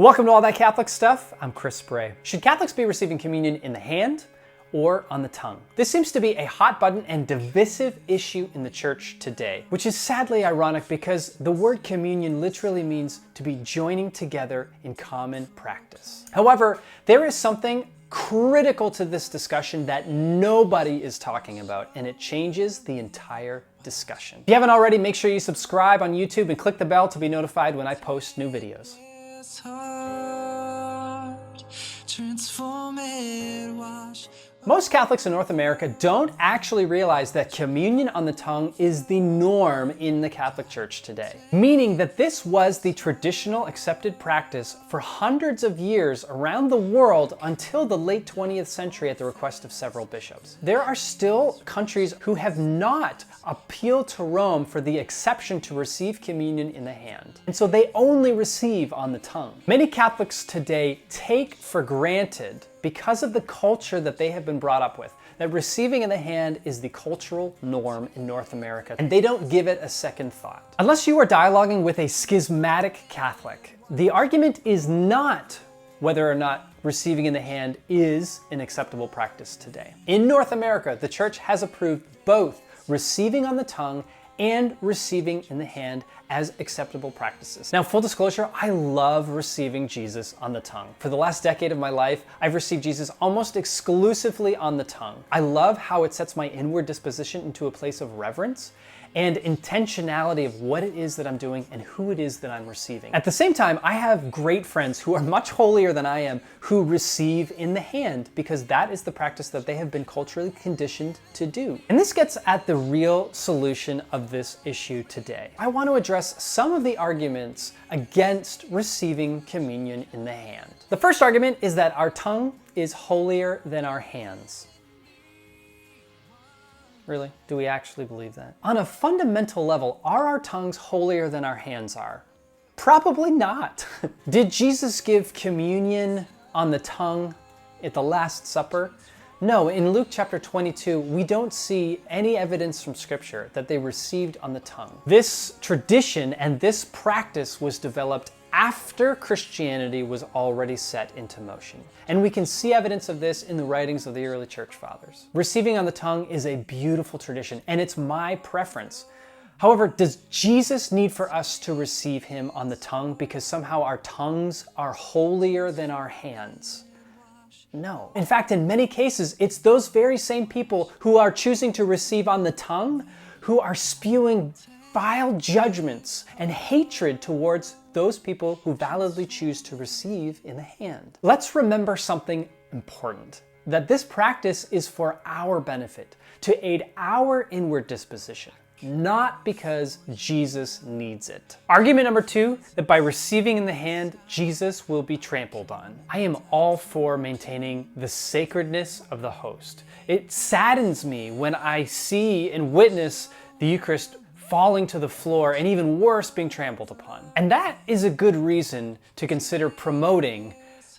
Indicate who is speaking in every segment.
Speaker 1: Welcome to All That Catholic Stuff. I'm Chris Spray. Should Catholics be receiving communion in the hand or on the tongue? This seems to be a hot button and divisive issue in the church today, which is sadly ironic because the word communion literally means to be joining together in common practice. However, there is something critical to this discussion that nobody is talking about, and it changes the entire discussion. If you haven't already, make sure you subscribe on YouTube and click the bell to be notified when I post new videos. Most Catholics in North America don't actually realize that communion on the tongue is the norm in the Catholic Church today, meaning that this was the traditional accepted practice for hundreds of years around the world until the late 20th century at the request of several bishops. There are still countries who have not appealed to Rome for the exception to receive communion in the hand, and so they only receive on the tongue. Many Catholics today take for granted, because of the culture that they have been brought up with, that receiving in the hand is the cultural norm in North America, and they don't give it a second thought. Unless you are dialoguing with a schismatic Catholic, the argument is not whether or not receiving in the hand is an acceptable practice today. In North America, the Church has approved both receiving on the tongue and receiving in the hand as acceptable practices. Now, full disclosure, I love receiving Jesus on the tongue. For the last decade of my life, I've received Jesus almost exclusively on the tongue. I love how it sets my inward disposition into a place of reverence and intentionality of what it is that I'm doing and who it is that I'm receiving. At the same time, I have great friends who are much holier than I am who receive in the hand because that is the practice that they have been culturally conditioned to do. And this gets at the real solution of this issue today. I want to address some of the arguments against receiving communion in the hand. The first argument is that our tongue is holier than our hands. Really? Do we actually believe that? On a fundamental level, are our tongues holier than our hands are? Probably not. Did Jesus give communion on the tongue at the Last Supper? No, in Luke chapter 22, we don't see any evidence from Scripture that they received on the tongue. This tradition and this practice was developed after Christianity was already set into motion. And we can see evidence of this in the writings of the early church fathers. Receiving on the tongue is a beautiful tradition, and it's my preference. However, does Jesus need for us to receive him on the tongue because somehow our tongues are holier than our hands? No. In fact, in many cases, it's those very same people who are choosing to receive on the tongue who are spewing vile judgments and hatred towards those people who validly choose to receive in the hand. Let's remember something important, that this practice is for our benefit, to aid our inward disposition, not because Jesus needs it. Argument number two, that by receiving in the hand, Jesus will be trampled on. I am all for maintaining the sacredness of the host. It saddens me when I see and witness the Eucharist falling to the floor, and even worse, being trampled upon. And that is a good reason to consider promoting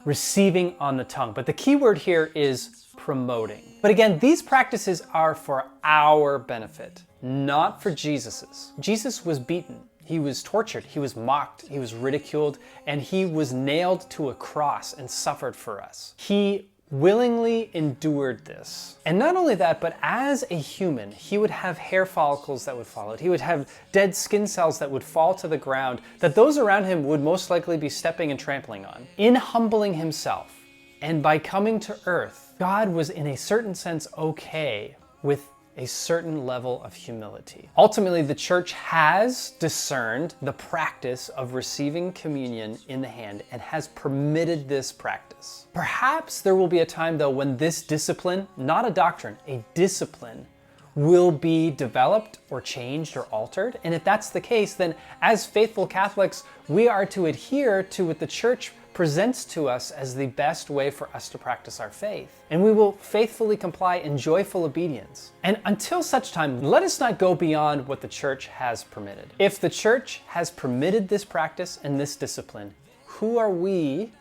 Speaker 1: receiving on the tongue. But the key word here is promoting. But again, these practices are for our benefit, not for Jesus's. Jesus was beaten, he was tortured, he was mocked, he was ridiculed, and he was nailed to a cross and suffered for us. He willingly endured this. And not only that, but as a human, he would have hair follicles that would fall out. He would have dead skin cells that would fall to the ground that those around him would most likely be stepping and trampling on. In humbling himself and by coming to earth, God was in a certain sense okay with a certain level of humility. Ultimately, the church has discerned the practice of receiving communion in the hand and has permitted this practice. Perhaps there will be a time, though, when this discipline, not a doctrine, a discipline, will be developed or changed or altered. And if that's the case, then as faithful Catholics, we are to adhere to what the church presents to us as the best way for us to practice our faith. And we will faithfully comply in joyful obedience. And until such time, let us not go beyond what the church has permitted. If the church has permitted this practice and this discipline, who are we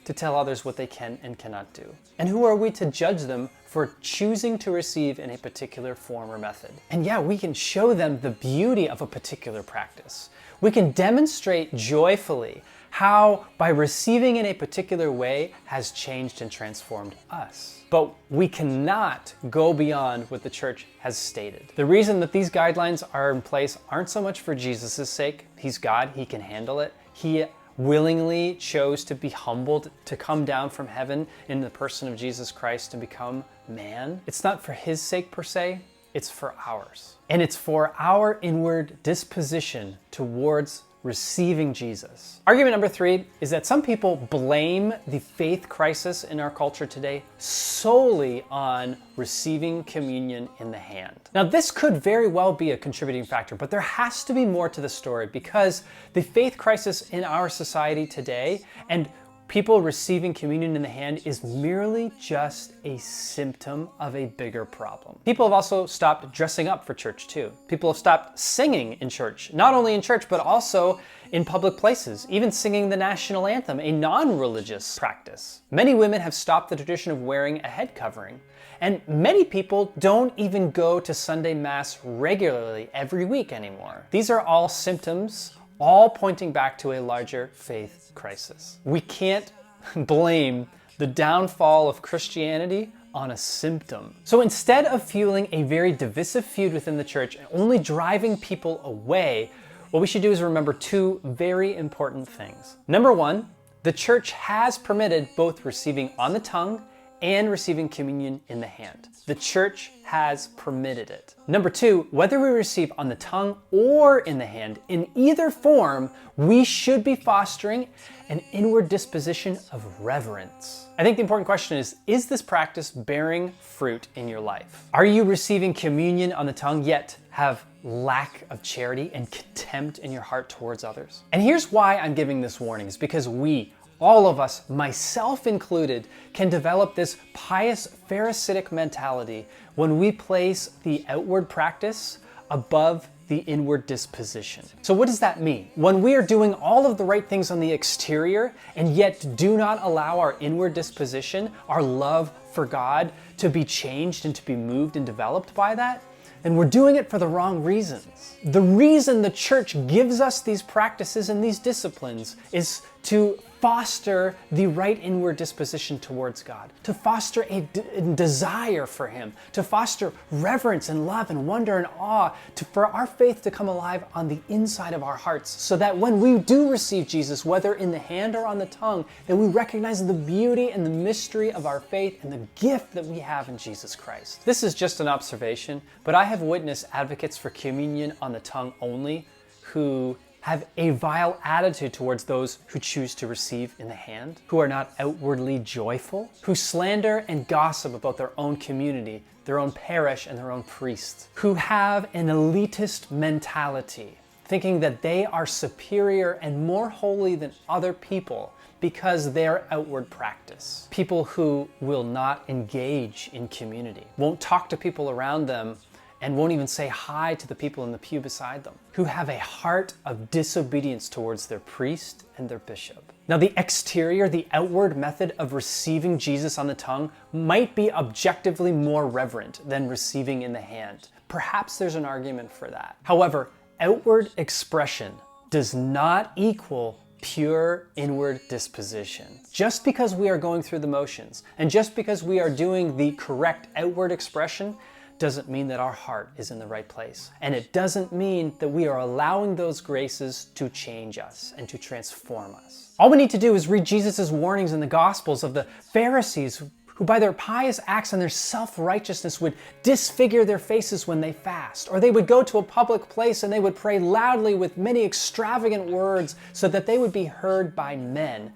Speaker 1: to tell others what they can and cannot do? And who are we to judge them for choosing to receive in a particular form or method? And yeah, we can show them the beauty of a particular practice. We can demonstrate joyfully how by receiving in a particular way has changed and transformed us. But we cannot go beyond what the church has stated. The reason that these guidelines are in place aren't so much for Jesus' sake. He's God, he can handle it. He willingly chose to be humbled, to come down from heaven in the person of Jesus Christ to become man. It's not for his sake per se, it's for ours. And it's for our inward disposition towards receiving Jesus. Argument number 3 is that some people blame the faith crisis in our culture today solely on receiving communion in the hand. Now, this could very well be a contributing factor, but there has to be more to the story, because the faith crisis in our society today and people receiving communion in the hand is merely just a symptom of a bigger problem. People have also stopped dressing up for church too. People have stopped singing in church, not only in church, but also in public places, even singing the national anthem, a non-religious practice. Many women have stopped the tradition of wearing a head covering. And many people don't even go to Sunday Mass regularly every week anymore. These are all symptoms, all pointing back to a larger faith crisis. We can't blame the downfall of Christianity on a symptom. So instead of fueling a very divisive feud within the church and only driving people away, what we should do is remember 2 very important things. Number 1, the church has permitted both receiving on the tongue and receiving communion in the hand. The church has permitted it. Number 2, whether we receive on the tongue or in the hand, in either form, we should be fostering an inward disposition of reverence. I think the important question is this practice bearing fruit in your life? Are you receiving communion on the tongue yet have lack of charity and contempt in your heart towards others? And here's why I'm giving this warning, is because we, all of us, myself included, can develop this pious Pharisaic mentality when we place the outward practice above the inward disposition. So what does that mean? When we are doing all of the right things on the exterior and yet do not allow our inward disposition, our love for God, to be changed and to be moved and developed by that, then we're doing it for the wrong reasons. The reason the church gives us these practices and these disciplines is to foster the right inward disposition towards God, to foster a desire for Him, to foster reverence and love and wonder and awe, for our faith to come alive on the inside of our hearts, so that when we do receive Jesus, whether in the hand or on the tongue, then we recognize the beauty and the mystery of our faith and the gift that we have in Jesus Christ. This is just an observation, but I have witnessed advocates for communion on the tongue only who have a vile attitude towards those who choose to receive in the hand, who are not outwardly joyful, who slander and gossip about their own community, their own parish, and their own priests, who have an elitist mentality, thinking that they are superior and more holy than other people because their outward practice. People who will not engage in community, won't talk to people around them, and won't even say hi to the people in the pew beside them, who have a heart of disobedience towards their priest and their bishop. Now, the exterior, the outward method of receiving Jesus on the tongue might be objectively more reverent than receiving in the hand. Perhaps there's an argument for that. However, outward expression does not equal pure inward disposition. Just because we are going through the motions, and just because we are doing the correct outward expression, doesn't mean that our heart is in the right place. And it doesn't mean that we are allowing those graces to change us and to transform us. All we need to do is read Jesus' warnings in the Gospels of the Pharisees who by their pious acts and their self-righteousness would disfigure their faces when they fast, or they would go to a public place and they would pray loudly with many extravagant words so that they would be heard by men.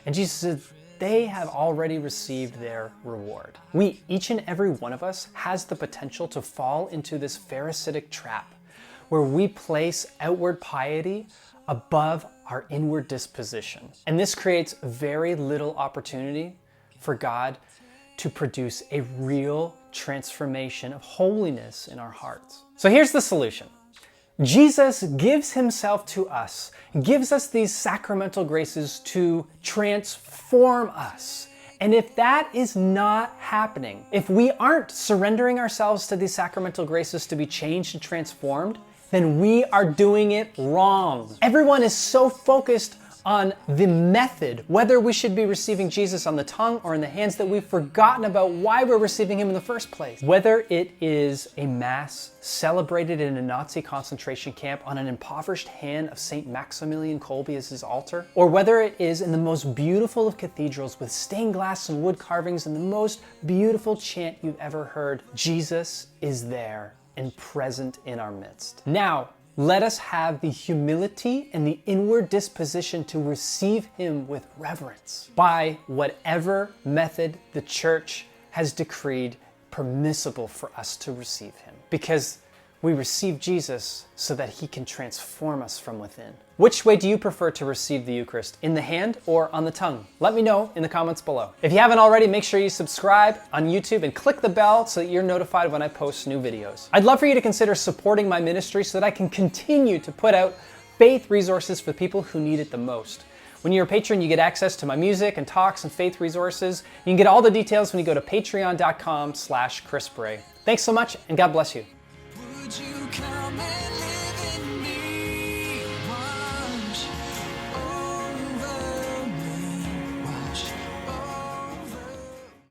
Speaker 1: And Jesus said, they have already received their reward. We, each and every one of us, has the potential to fall into this Pharisaic trap where we place outward piety above our inward disposition. And this creates very little opportunity for God to produce a real transformation of holiness in our hearts. So here's the solution. Jesus gives himself to us, gives us these sacramental graces to transform us. And if that is not happening, if we aren't surrendering ourselves to these sacramental graces to be changed and transformed, then we are doing it wrong. Everyone is so focused on the method, whether we should be receiving Jesus on the tongue or in the hands, that we've forgotten about why we're receiving him in the first place. Whether it is a mass celebrated in a Nazi concentration camp on an impoverished hand of St. Maximilian Kolbe as his altar, or whether it is in the most beautiful of cathedrals with stained glass and wood carvings and the most beautiful chant you've ever heard, Jesus is there and present in our midst. Now, let us have the humility and the inward disposition to receive him with reverence by whatever method the church has decreed permissible for us to receive him. Because we receive Jesus so that he can transform us from within. Which way do you prefer to receive the Eucharist? In the hand or on the tongue? Let me know in the comments below. If you haven't already, make sure you subscribe on YouTube and click the bell so that you're notified when I post new videos. I'd love for you to consider supporting my ministry so that I can continue to put out faith resources for people who need it the most. When you're a patron, you get access to my music and talks and faith resources. You can get all the details when you go to patreon.com/Chris Bray. Thanks so much, and God bless you. Would you come